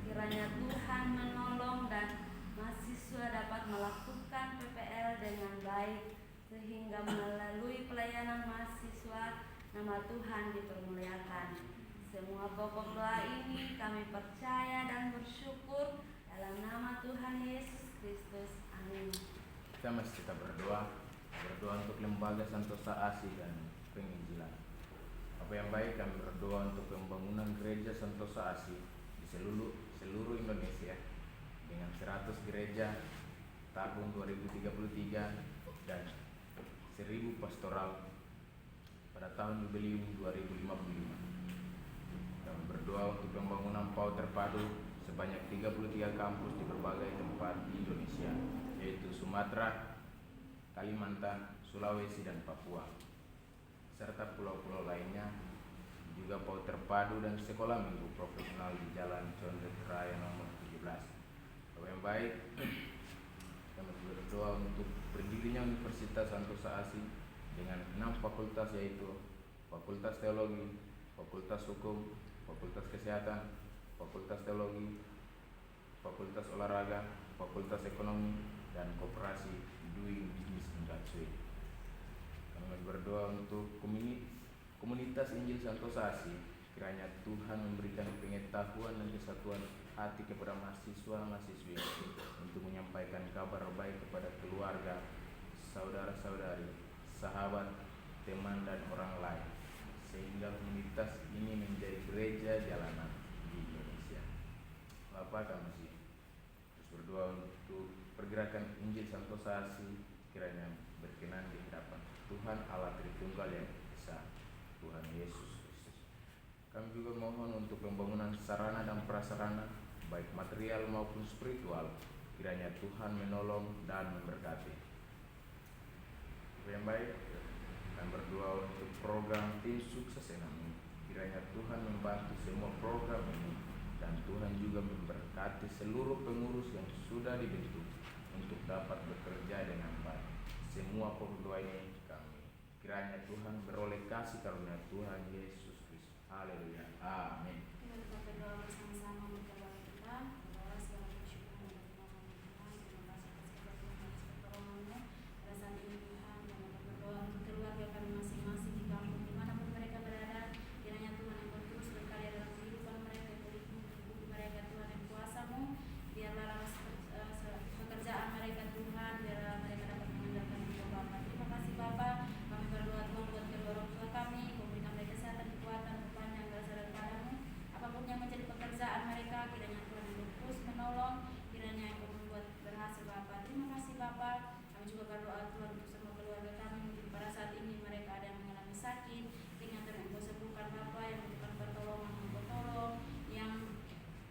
S4: Kiranya Tuhan menolong dan mahasiswa dapat melakukan PPL dengan baik sehingga melalui pelayanan mahasiswa nama Tuhan dipermuliakan. Semua pokok doa ini kami percaya dan bersyukur dalam nama Tuhan Yesus Kristus. Amin.
S6: Kita berdoa untuk lembaga Santosa ASI dan penginjilan. Apa yang baik, kami berdoa untuk pembangunan gereja Santosa ASI di seluruh Indonesia dengan 100 gereja tahun 2033 dan 1000 pastoral pada tahun jubileum 2055. Kami berdoa untuk pembangunan PAUD terpadu sebanyak 33 kampus di berbagai tempat di Indonesia, yaitu Sumatera, Kalimantan, Sulawesi, dan Papua, serta pulau-pulau lainnya. Juga PAUD terpadu dan sekolah minggu profesional di Jalan Condet Raya nomor 17. Bapak yang baik, kami berdoa untuk berdirinya Universitas Santosa ASI dengan 6 fakultas, yaitu Fakultas Teologi, Fakultas Hukum, Fakultas Kesehatan, Fakultas Teologi, Fakultas Olahraga, Fakultas Ekonomi, dan Koperasi Doing Business Industry. Kami berdoa untuk komunitas Injil Santosa ASI, kiranya Tuhan memberikan pengetahuan dan kesatuan hati kepada mahasiswa-mahasiswi untuk menyampaikan kabar baik kepada keluarga, saudara-saudari, sahabat, teman, dan orang lain, sehingga komunitas ini menjadi gereja jalanan di Indonesia. Bapak, kami terus berdoa untuk pergerakan Injil Santosa ASI, kiranya berkenan di hadapan Tuhan Allah Tritunggal yang Esa, Tuhan Yesus Kristus. Kami juga mohon untuk pembangunan sarana dan prasarana, baik material maupun spiritual, kiranya Tuhan menolong dan memberkati. Yang baik, kami berdoa untuk program tim sukses ini, kiranya Tuhan membantu semua program ini, dan Tuhan juga memberkati seluruh pengurus yang sudah dibentuk untuk dapat bekerja dengan baik. Semua berdoa ini kami, kiranya Tuhan beroleh kasih karunia Tuhan Yesus Kristus. Haleluya. Amin.
S4: Kita tetap berdoa bersama-sama untuk keluarga kita. Berdoa segala bersyukur dan terima Tuhan. Terima kasih atas kebaikan dan pertolongan-Mu. Pada saat ini Tuhan, kami berdoa untuk keluarga kami masing-masing di kampung dimanapun mereka berada. Kiranya Tuhan Engkau terus berkarya dalam kehidupan mereka, tubuh mereka Tuhan yang kuasa-Mu. Biarlah pekerjaan mereka Tuhan, biarlah mereka dapat mengandalkan Engkau Bapa. Terima kasih Bapa. Kami berdoa Tuhan buat kedua orang tua kami, memberikan mereka kesehatan, kekuatan, kepanjang berasal daripada-Mu. Apapun yang menjadi pekerjaan mereka, kiranya Tuhan Engkau terus menolong, kiranya Engkau membuat berhasil Bapa. Terima kasih Bapa. Kami juga berdoa Tuhan untuk semua keluarga kami, mungkin pada saat ini mereka ada yang mengalami sakit, kiranya Tuhan Engkau sembuhkan Bapa, yang membutuhkan pertolongan Engkau tolong, yang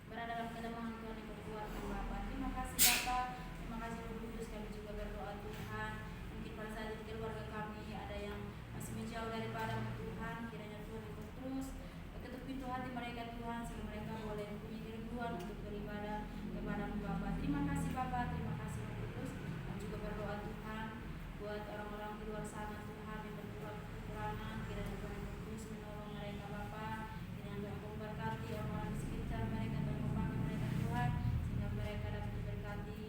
S4: berada dalam kelemahan Tuhan Engkau kuatkan Bapa. Terima kasih Bapa. Terima kasih Roh Kudus. Kami juga berdoa Tuhan, mungkin pada saat ini keluarga kami ada yang masih menjauh daripada-Mu Tuhan, kiranya Tuhan Engkau terus ketuk pintu hati mereka Tuhan, sehingga mereka boleh mempunyai kerinduan untuk beribadah kepada-Mu Bapa. Terima kasih Bapa. Terima kasih Roh Kudus. Kami juga berdoa Tuhan buat orang-orang di luar sana Tuhan yang kekurangan, kiranya Tuhan Engkau terus menolong mereka Bapa. Kiranya Tuhan Engkau memberkati orang-orang di sekitar mereka, Tuhan membantu mereka Tuhan, sehingga mereka dapat diberkati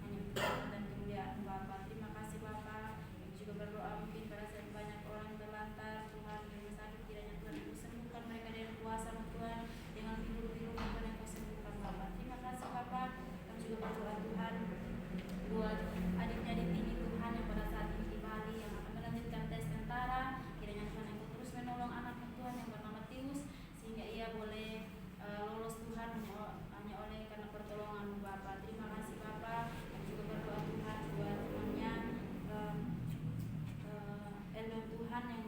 S4: hanya Tuhan dan kemuliaan Bapa. Terima kasih Bapa. Kami juga berdoa mungkin pada saat banyak orang yang berlantar Tuhan yang sakit, kiranya Tuhan Engkau sembuhkan mereka dengan kuasa-Mu Tuhan, dengan biru-biru Tuhan Engkau sembuhkan Bapa. Terima kasih Bapa. Kami juga berdoa Tuhan buat adiknya di sini Tuhan yang pada saat ini di Bali yang akan melanjutkan tes tentara, kiranya Tuhan Engkau terus menolong anakmu Tuhan yang bernama Tius, sehingga ia boleh lolos Tuhan hanya oleh karena pertolongan-Mu Bapa. Terima kasih Bapa. Kami juga berdoa Tuhan buat temannya Elmem Tuhan yang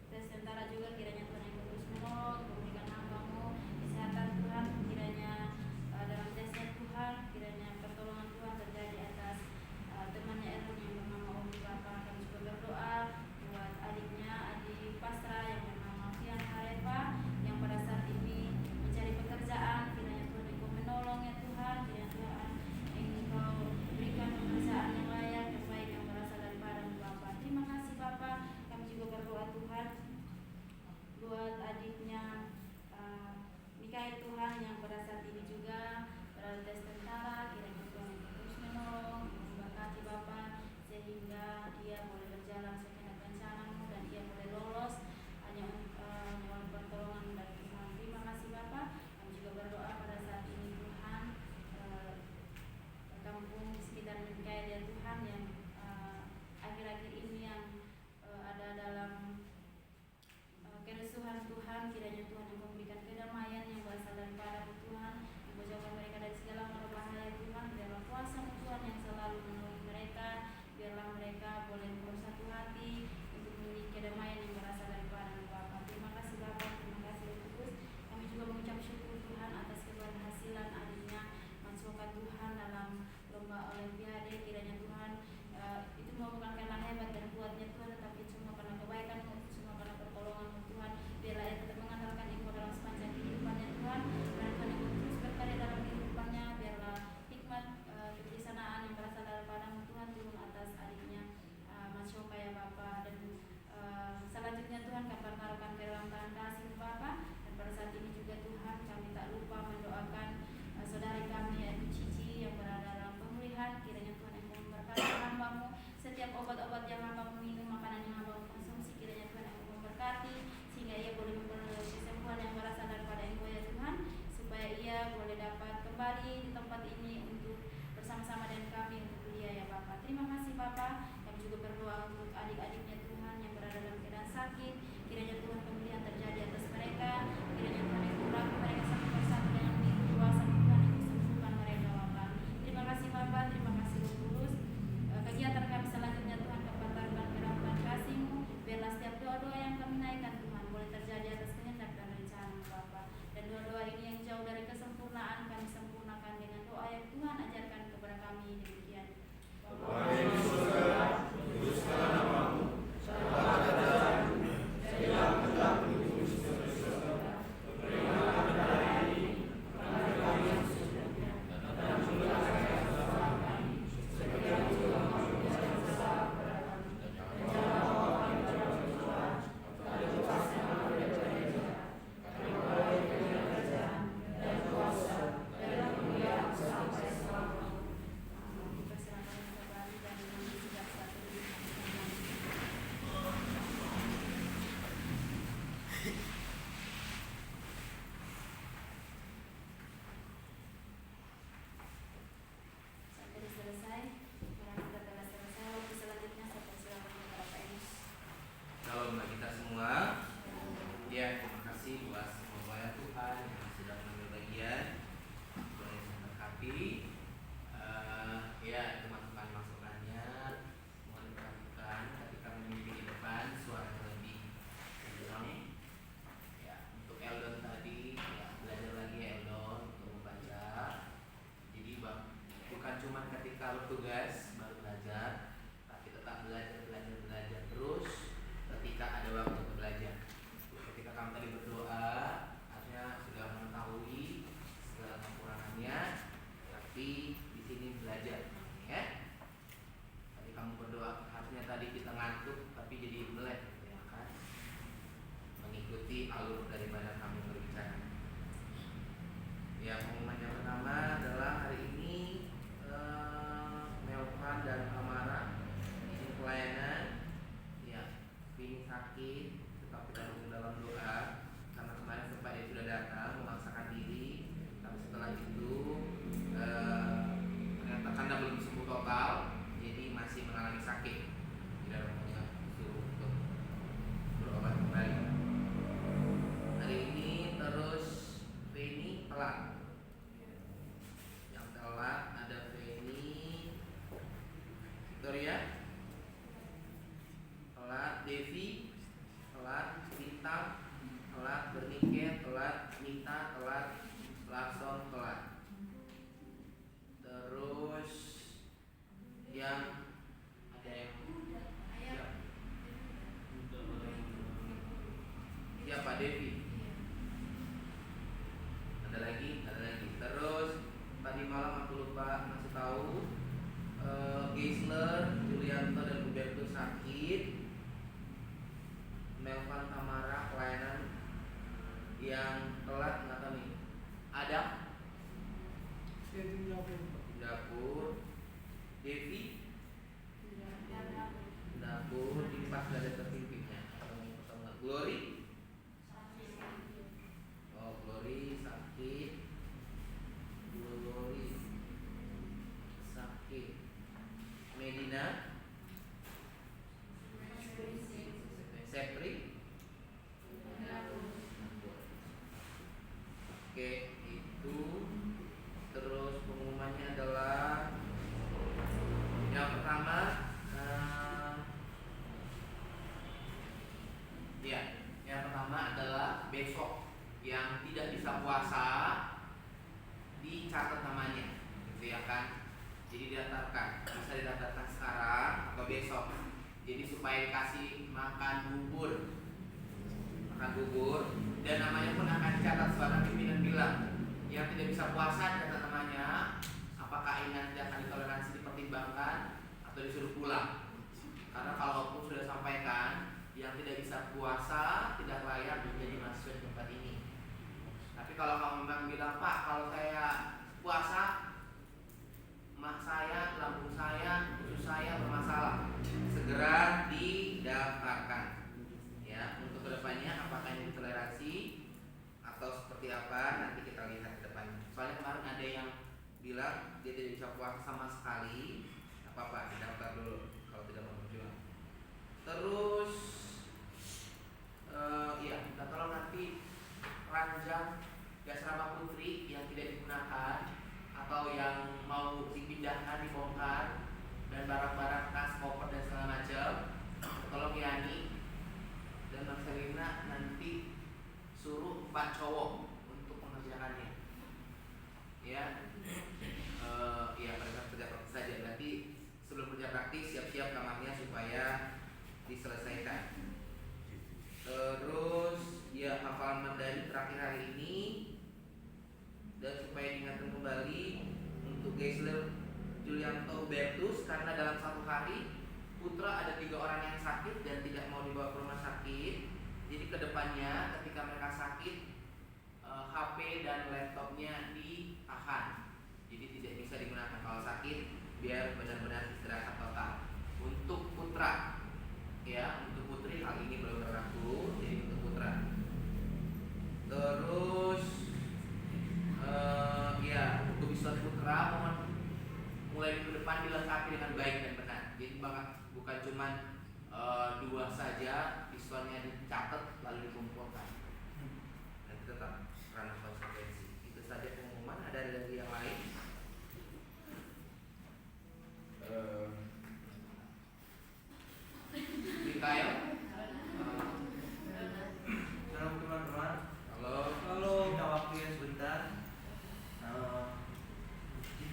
S4: tes tentara juga, kiranya Tuhan Engkau terus menolong, memberikan hamba-Mu kesehatan Tuhan, kiranya dalam tesnya Tuhan, kiranya pertolongan Tuhan terjadi atas
S7: ketika bertugas baru belajar, tapi tetap belajar terus ketika ada waktu untuk belajar. Ketika kamu tadi berdoa, artinya sudah mengetahui segala kekurangannya, tapi di sini belajar, ya. Tadi kamu berdoa, artinya tadi kita ngantuk, tapi jadi melek, gitu ya kan? Mengikuti alur daripada kamu berbicara. Ya, pengumuman yang pertama adalah hari ini Melvan dan Amara izin pelayanan. Ya, ini sakit, tetap kita dukung dalam doa karena kemarin sempat dia sudah datang memaksakan diri, tapi setelah itu ternyata karena belum sembuh total, jadi masih mengalami sakit. Tidak ada disuruh untuk berobat kembali. Hari ini terus Feni telat. Yang telat ada Feni, Victoria telat, Devi telat, Bintang telat, Bernike telat, Nita telat, Larson telat. Terus yang ada yang siapa? Devi. Ada lagi. Terus tadi malam aku lupa ngasih tahu Geisler, Julianto dan Hubertus sakit. Melvan Tamara pelayanan. Yang telat nggak tahu nih. Adam dapur. Devi dapur. Ini pas gak ada tertimpiknya. Glory. Oh, Glory sakit. Medina, Sepri. Oke, itu. Terus pengumumannya adalah yang pertama, yang pertama adalah besok yang tidak bisa puasa dicatat namanya, gitu ya kan? Jadi didaftarkan, bisa didaftarkan sekarang atau besok. Jadi supaya dikasih makan bubur, dan namanya pun akan dicatat. Seorang pimpinan bilang yang tidak bisa puasa catat namanya. Apakah ini nanti akan ditoleransi, dipertimbangkan atau disuruh pulang? Karena kalau aku sudah sampaikan yang tidak bisa puasa tidak layak menjadi mahasiswa di tempat ini. Tapi kalau kamu memang bilang, Pak, kalau saya puasa, mak saya, lambung saya, usus saya bermasalah, segera didaftarkan. Ya, untuk kedepannya apakah ini ditoleransi atau seperti apa nanti kita lihat ke depan. Soalnya kemarin ada yang bilang dia tidak bisa puasa sama sekali, apa-apa didaftar dulu kalau tidak mau berjuang. Terus minta tolong nanti ranjang di asrama putri yang tidak digunakan atau yang mau dipindahkan, dibongkar, dan barang-barang tas, koper dan segala macam, tolong Yani dan Marcelina nanti suruh 4 cowok untuk mengerjakannya. Ya, pada saat kerja praktis saja. Berarti sebelum kerja praktis siap-siap kamarnya supaya diselesaikan. Terus hafalan Mandarin terakhir hari ini. Dan supaya diingatkan kembali untuk Geisler, Julianto, Bertus, karena dalam satu hari putra ada 3 orang yang sakit dan tidak mau dibawa ke rumah sakit. Jadi kedepannya ketika mereka sakit, HP dan laptopnya ditahan. Jadi tidak bisa digunakan kalau sakit, biar benar-benar istirahat total. Untuk putra, ya, untuk putri hal ini belum berlaku. Jadi untuk putra. Terus untuk Islam putra mohon mulai minggu depan dilengkapi dengan baik dan benar. Jadi bukan cuma 2 saja pistonnya dicatat lalu dikumpulkan. Dan tetap ranah konsekuensi. Itu saja pengumuman. Ada dari yang lain? Mikael?
S1: Salam teman-teman.
S7: Halo.
S1: Kita waktunya sebentar.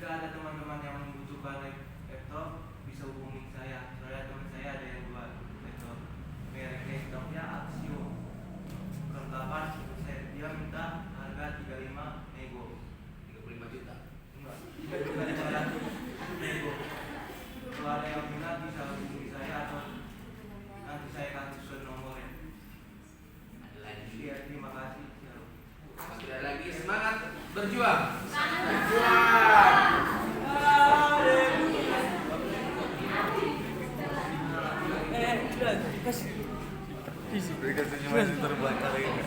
S1: Jika ada teman-teman yang membutuhkan suka naik laptop bisa hubungin saya. Soalnya teman saya ada yang buat laptop mereknya laptopnya Axio. Perlengkapan dia minta harga 35 nego.
S7: 35 juta.
S1: Enggak, 35 nego. Kalau ada yang minat bisa hubungi saya atau nanti saya kasih nomornya.
S7: Ada lagi.
S1: Iya, terima kasih.
S7: Sudah lagi semangat berjuang.
S8: Mereka senyuman terbakar ini.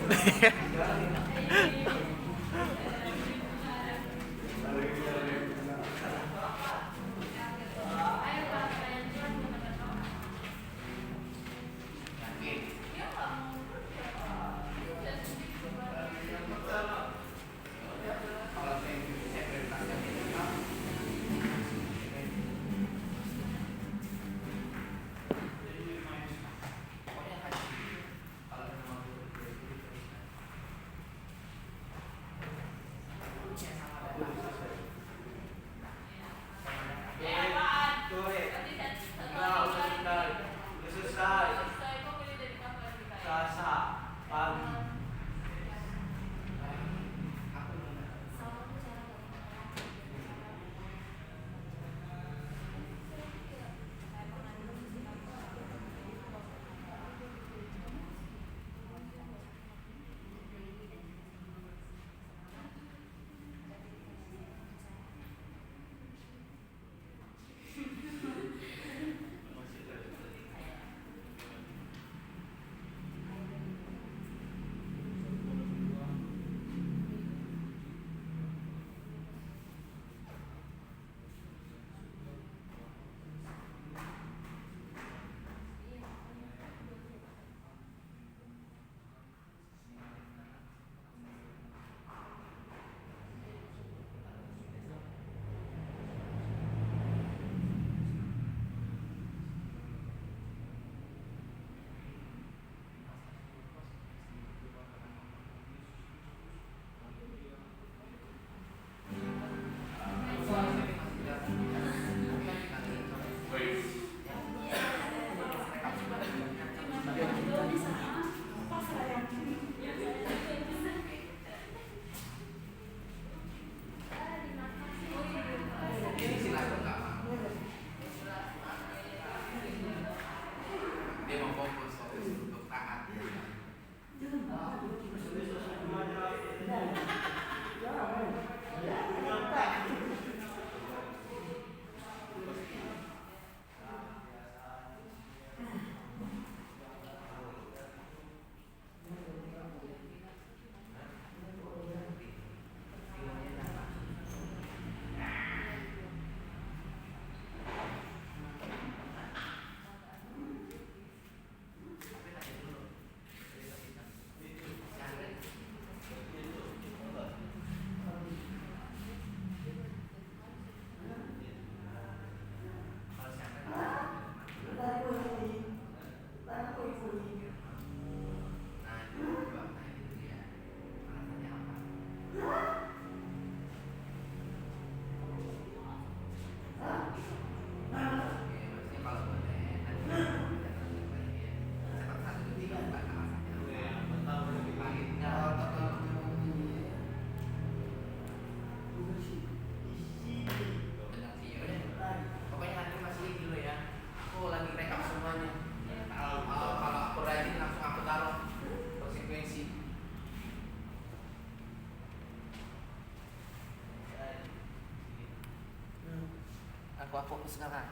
S7: Aku sekarang.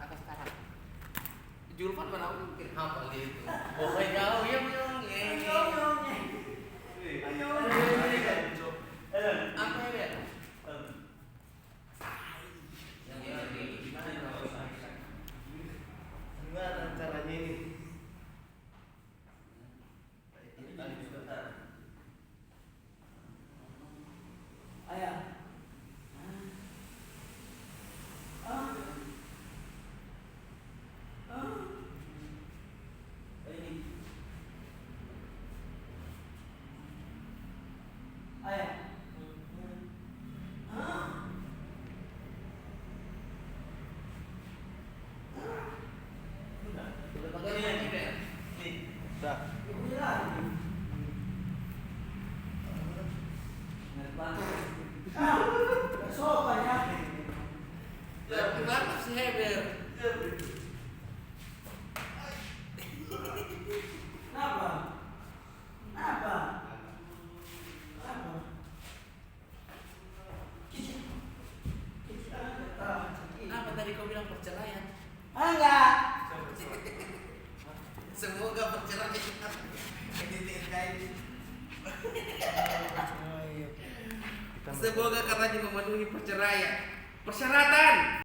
S7: Julfan mana mungkin hafal gitu. Pokoknya kau yang apa ya?
S1: Gimana caranya ini?
S2: Ayah. Ayah.
S7: Tapi mantap si Heber.
S2: Kenapa? Apa? Apa?
S7: Apa tadi kau bilang perceraian?
S2: Enggak.
S7: Semoga perceraian. Semoga katanya memenuhi perceraian. Persyaratan.